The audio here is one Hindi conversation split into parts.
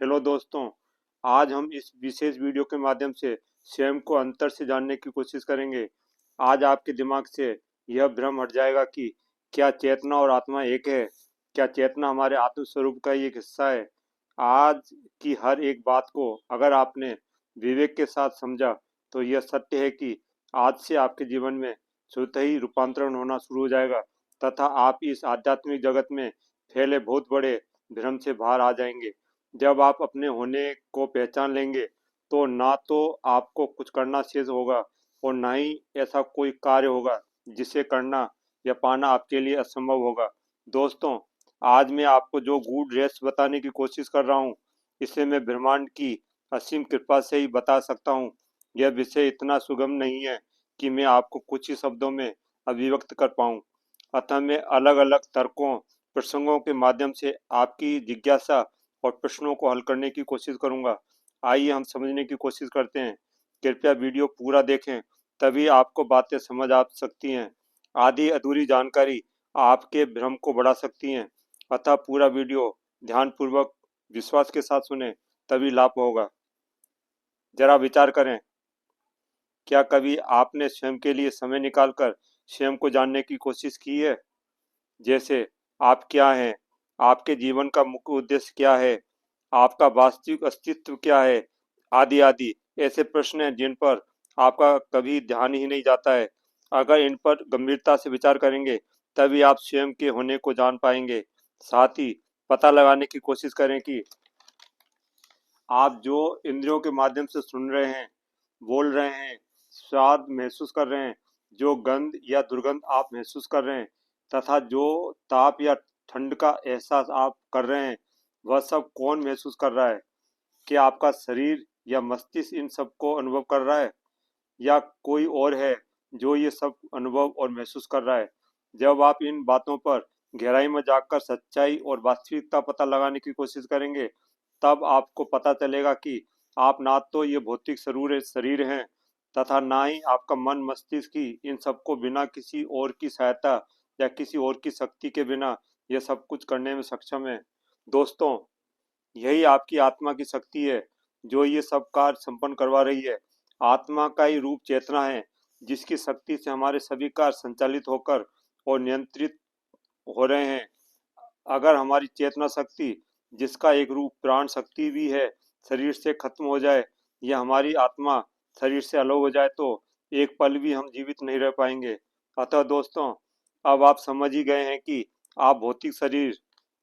हेलो दोस्तों। आज हम इस विशेष वीडियो के माध्यम से स्वयं को अंतर से जानने की कोशिश करेंगे। आज आपके दिमाग से यह भ्रम हट जाएगा कि क्या चेतना और आत्मा एक है। क्या चेतना हमारे आत्म स्वरूप का ही एक हिस्सा है। आज की हर एक बात को अगर आपने विवेक के साथ समझा तो यह सत्य है कि आज से आपके जीवन में स्वतः ही रूपांतरण होना शुरू हो जाएगा तथा आप इस आध्यात्मिक जगत में फैले बहुत बड़े भ्रम से बाहर आ जाएंगे। जब आप अपने होने को पहचान लेंगे तो ना तो आपको कुछ करना शेष होगा और ना ही ऐसा कोई कार्य होगा जिसे करना या पाना आपके लिए असंभव होगा। दोस्तों, आज मैं आपको जो गूढ़ रहस्य बताने की कोशिश कर रहा हूँ इसे मैं ब्रह्मांड की असीम कृपा से ही बता सकता हूँ। यह विषय इतना सुगम नहीं है कि मैं आपको कुछ ही शब्दों में अभिव्यक्त कर पाऊँ, अतः मैं अलग अलग तर्कों प्रसंगों के माध्यम से आपकी जिज्ञासा और प्रश्नों को हल करने की कोशिश करूंगा। आइए हम समझने की कोशिश करते हैं। कृपया वीडियो पूरा देखें, तभी आपको बातें समझ आ सकती हैं। आधी अधूरी जानकारी आपके भ्रम को बढ़ा सकती हैं, अतः पूरा वीडियो ध्यानपूर्वक विश्वास के साथ सुने, तभी लाभ होगा। जरा विचार करें, क्या कभी आपने स्वयं के लिए समय निकालकर स्वयं को जानने की कोशिश की है? जैसे, आप क्या हैं, आपके जीवन का मुख्य उद्देश्य क्या है, आपका वास्तविक अस्तित्व क्या है, आदि आदि ऐसे प्रश्न हैं जिन पर आपका कभी ध्यान ही नहीं जाता है। अगर इन पर गंभीरता से विचार करेंगे तभी आप स्वयं के होने को जान पाएंगे। साथ ही पता लगाने की कोशिश करें कि आप जो इंद्रियों के माध्यम से सुन रहे हैं, बोल रहे हैं, स्वाद महसूस कर रहे हैं, जो गंध या दुर्गंध आप महसूस कर रहे हैं तथा जो ताप या ठंड का एहसास आप कर रहे हैं, वह सब कौन महसूस कर रहा है? क्या आपका शरीर या मस्तिष्क इन सब को अनुभव कर रहा है या कोई और है जो ये सब अनुभव और महसूस कर रहा है? जब आप इन बातों पर गहराई में जाकर सच्चाई और वास्तविकता पता लगाने की कोशिश करेंगे तब आपको पता चलेगा कि आप ना तो ये भौतिक शरीर शरीर हैं तथा ना ही आपका मन मस्तिष्क ही इन सबको बिना किसी और की सहायता या किसी और की शक्ति के बिना यह सब कुछ करने में सक्षम है। दोस्तों, यही आपकी आत्मा की शक्ति है जो ये सब कार्य संपन्न करवा रही है। आत्मा का ही रूप चेतना है जिसकी शक्ति से हमारे सभी कार्य संचालित होकर और नियंत्रित हो रहे हैं। अगर हमारी चेतना शक्ति, जिसका एक रूप प्राण शक्ति भी है, शरीर से खत्म हो जाए या हमारी आत्मा शरीर से अलग हो जाए तो एक पल भी हम जीवित नहीं रह पाएंगे। अतः दोस्तों, अब आप समझ ही गए हैं कि आप भौतिक शरीर,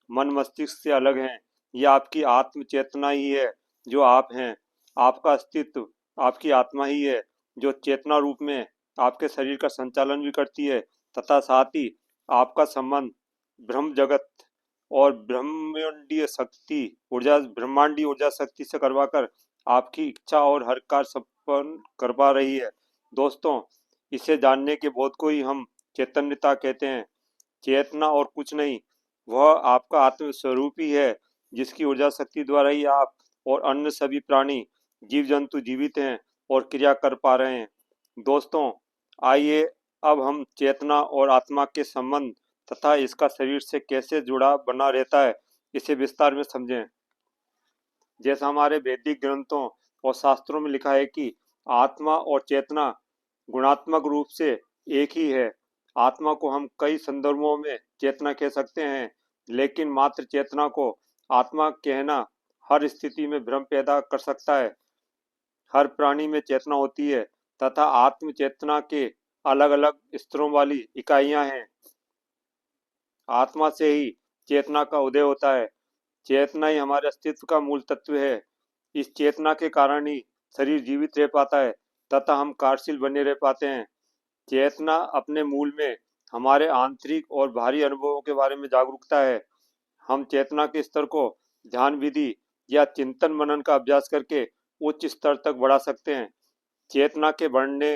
मन मस्तिष्क से अलग हैं। यह आपकी आत्म चेतना ही है जो आप हैं। आपका अस्तित्व आपकी आत्मा ही है जो चेतना रूप में आपके शरीर का संचालन भी करती है तथा साथ ही आपका संबंध ब्रह्म जगत और ब्रह्मांडीय ऊर्जा शक्ति से करवाकर आपकी इच्छा और हर कार्य संपन्न करवा रही है। दोस्तों, इसे जानने के बोध को ही हम चैतन्यता कहते हैं। चेतना और कुछ नहीं, वह आपका आत्म स्वरूप ही है जिसकी ऊर्जा शक्ति द्वारा ही आप और अन्य सभी प्राणी, जीव जंतु जीवित हैं और क्रिया कर पा रहे हैं। दोस्तों, आइए अब हम चेतना और आत्मा के संबंध तथा इसका शरीर से कैसे जुड़ा बना रहता है इसे विस्तार में समझें। जैसा हमारे वैदिक ग्रंथों और शास्त्रों में लिखा है कि आत्मा और चेतना गुणात्मक रूप से एक ही है। आत्मा को हम कई संदर्भों में चेतना कह सकते हैं, लेकिन मात्र चेतना को आत्मा कहना हर स्थिति में भ्रम पैदा कर सकता है। हर प्राणी में चेतना होती है तथा आत्म चेतना के अलग अलग स्तरों वाली इकाइयां हैं। आत्मा से ही चेतना का उदय होता है। चेतना ही हमारे अस्तित्व का मूल तत्व है। इस चेतना के कारण ही शरीर जीवित रह पाता है तथा हम कार्यशील बने रह पाते हैं। चेतना अपने मूल में हमारे आंतरिक और बाहरी अनुभवों के बारे में जागरूकता है। हम चेतना के स्तर को ध्यान विधि या चिंतन मनन का अभ्यास करके उच्च स्तर तक बढ़ा सकते हैं। चेतना के बढ़ने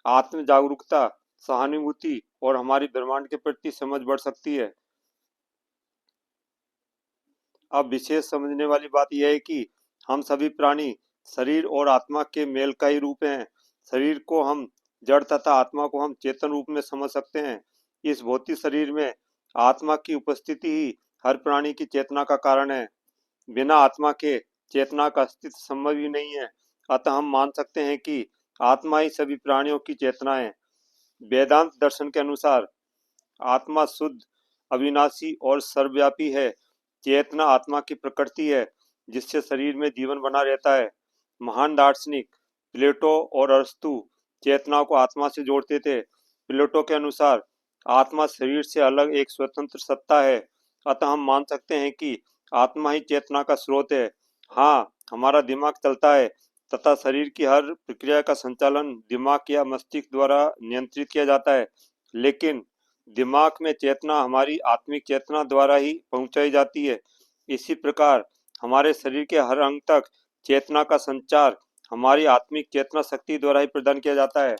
आत्म जागरूकता, सहानुभूति और हमारी ब्रह्मांड के प्रति समझ बढ़ सकती है। अब विशेष समझने वाली बात यह है कि हम सभी प्राणी शरीर और आत्मा के मेल का ही रूप हैं। शरीर को हम जड़ तथा आत्मा को हम चेतन रूप में समझ सकते हैं। इस भौतिक शरीर में आत्मा की उपस्थिति ही हर प्राणी की चेतना का कारण है। बिना आत्मा के चेतना का अस्तित्व संभव ही नहीं है। अतः हम मान सकते हैं कि आत्मा ही सभी प्राणियों की चेतना है। वेदांत दर्शन के अनुसार आत्मा शुद्ध, अविनाशी और सर्वव्यापी है। चेतना आत्मा की प्रकृति है जिससे शरीर में जीवन बना रहता है। महान दार्शनिक प्लेटो और अरस्तु चेतना को आत्मा से जोड़ते थे। प्लेटो के अनुसार आत्मा शरीर से अलग एक स्वतंत्र सत्ता है। अतः हम मान सकते हैं कि आत्मा ही चेतना का स्रोत है। हाँ, हमारा दिमाग चलता है तथा शरीर की हर प्रक्रिया का संचालन दिमाग या मस्तिष्क द्वारा नियंत्रित किया जाता है, लेकिन दिमाग में चेतना हमारी आत्मिक चेतना द्वारा ही पहुंचाई जाती है। इसी प्रकार हमारे शरीर के हर अंग तक चेतना का संचार हमारी आत्मिक चेतना शक्ति द्वारा ही प्रदान किया जाता है।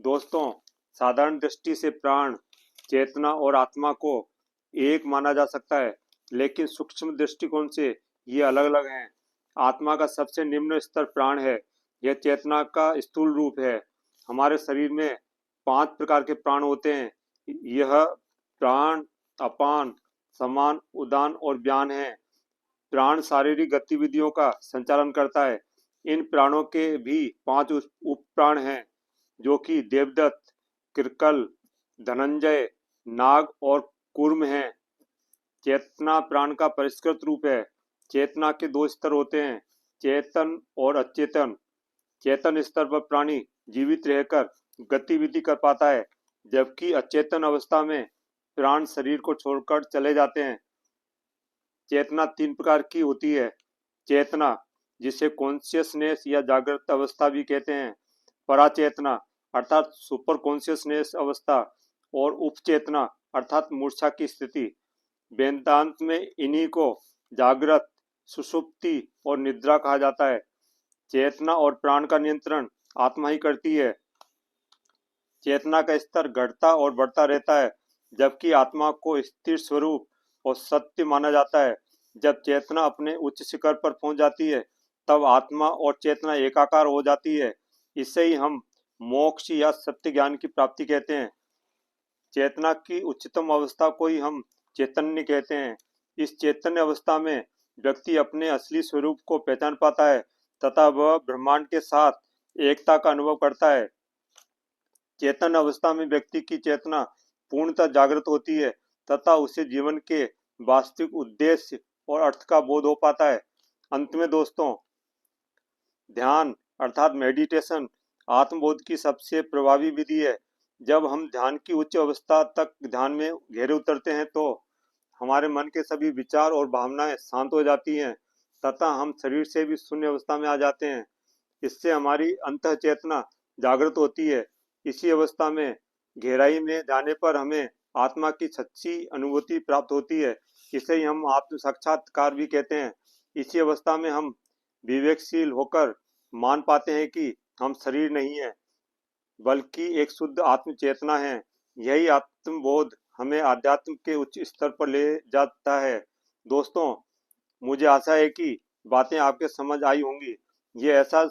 दोस्तों, साधारण दृष्टि से प्राण, चेतना और आत्मा को एक माना जा सकता है, लेकिन सूक्ष्म दृष्टिकोण से ये अलग अलग हैं। आत्मा का सबसे निम्न स्तर प्राण है। यह चेतना का स्थूल रूप है। हमारे शरीर में 5 प्रकार के प्राण होते हैं। यह प्राण, अपान, समान, उदान और व्यान है। प्राण शारीरिक गतिविधियों का संचालन करता है। इन प्राणों के भी 5 उप प्राण हैं, जो कि देवदत्त, कृकल, धनंजय, नाग और कूर्म हैं। चेतना प्राण का परिष्कृत रूप है। चेतना के 2 स्तर होते हैं, चेतन और अचेतन। चेतन स्तर पर प्राणी जीवित रहकर गतिविधि कर पाता है, जबकि अचेतन अवस्था में प्राण शरीर को छोड़कर चले जाते हैं। चेतना 3 प्रकार की होती है। चेतना, जिसे कॉन्शियसनेस या जागृत अवस्था भी कहते हैं, पराचेतना अर्थात सुपर कॉन्शियसनेस अवस्था, और उपचेतना अर्थात मूर्छा की स्थिति। वेदांत में इन्हीं को जागृत, सुषुप्ति और निद्रा कहा जाता है। चेतना और प्राण का नियंत्रण आत्मा ही करती है। चेतना का स्तर घटता और बढ़ता रहता है, जबकि आत्मा को स्थिर स्वरूप और सत्य माना जाता है। जब चेतना अपने उच्च शिखर पर पहुंच जाती है, तब आत्मा और चेतना एकाकार हो जाती है। इसे ही हम मोक्ष या सत्य ज्ञान की प्राप्ति कहते हैं। चेतना की उच्चतम अवस्था को ही हम चैतन्य कहते हैं। इस चैतन्य अवस्था में व्यक्ति अपने असली स्वरूप को पहचान पाता है तथा वह ब्रह्मांड के साथ एकता का अनुभव करता है। चेतन अवस्था में व्यक्ति की चेतना पूर्णतः जागृत होती है तथा उसे जीवन के वास्तविक उद्देश्य और अर्थ का बोध हो पाता है। अंत में दोस्तों, ध्यान अर्थात मेडिटेशन आत्मबोध की सबसे प्रभावी विधि है। जब हम ध्यान की उच्च अवस्था तक ध्यान में गहरे उतरते हैं तो हमारे मन के सभी विचार और भावनाएं शांत हो जाती हैं तथा हम शरीर से भी शून्य अवस्था में आ जाते हैं। इससे हमारी अंतः चेतना जागृत होती है। इसी अवस्था में गहराई में जाने पर हमें आत्मा की सच्ची अनुभूति प्राप्त होती है। इसे ही हम आत्म साक्षात्कार भी कहते हैं। इसी अवस्था में हम विवेकशील होकर मान पाते हैं कि हम शरीर नहीं है, बल्कि एक शुद्ध आत्म चेतना है। यही आत्मबोध हमें आध्यात्म के उच्च स्तर पर ले जाता है। दोस्तों, मुझे आशा है कि बातें आपके समझ आई होंगी। ये ऐसा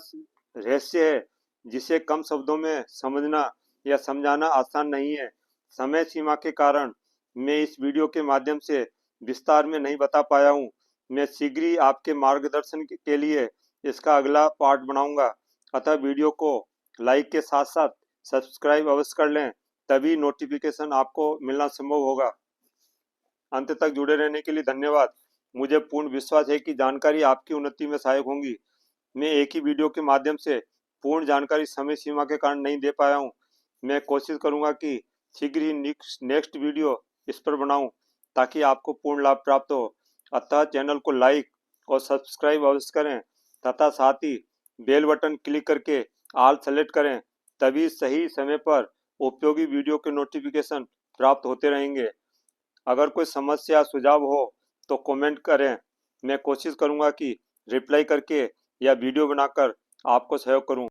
रहस्य है जिसे कम शब्दों में समझना या समझाना आसान नहीं है। समय सीमा के कारण मैं इस वीडियो के माध्यम से विस्तार में नहीं बता पाया हूँ। मैं शीघ्र ही आपके मार्गदर्शन के लिए इसका अगला पार्ट बनाऊंगा। अतः वीडियो को लाइक के साथ साथ सब्सक्राइब अवश्य कर लें, तभी नोटिफिकेशन आपको मिलना संभव होगा। अंत तक जुड़े रहने के लिए धन्यवाद। मुझे पूर्ण विश्वास है कि जानकारी आपकी उन्नति में सहायक होंगी। मैं एक ही वीडियो के माध्यम से पूर्ण जानकारी समय सीमा के कारण नहीं दे पाया हूँ। मैं कोशिश करूँगा कि शीघ्र ही नेक्स्ट वीडियो इस पर बनाऊँ ताकि आपको पूर्ण लाभ प्राप्त हो। अतः चैनल को लाइक और सब्सक्राइब अवश्य करें तथा साथ ही बेल बटन क्लिक करके ऑल सेलेक्ट करें, तभी सही समय पर उपयोगी वीडियो के नोटिफिकेशन प्राप्त होते रहेंगे। अगर कोई समस्या सुझाव हो तो कमेंट करें। मैं कोशिश करूंगा कि रिप्लाई करके या वीडियो बनाकर आपको सहयोग करूं।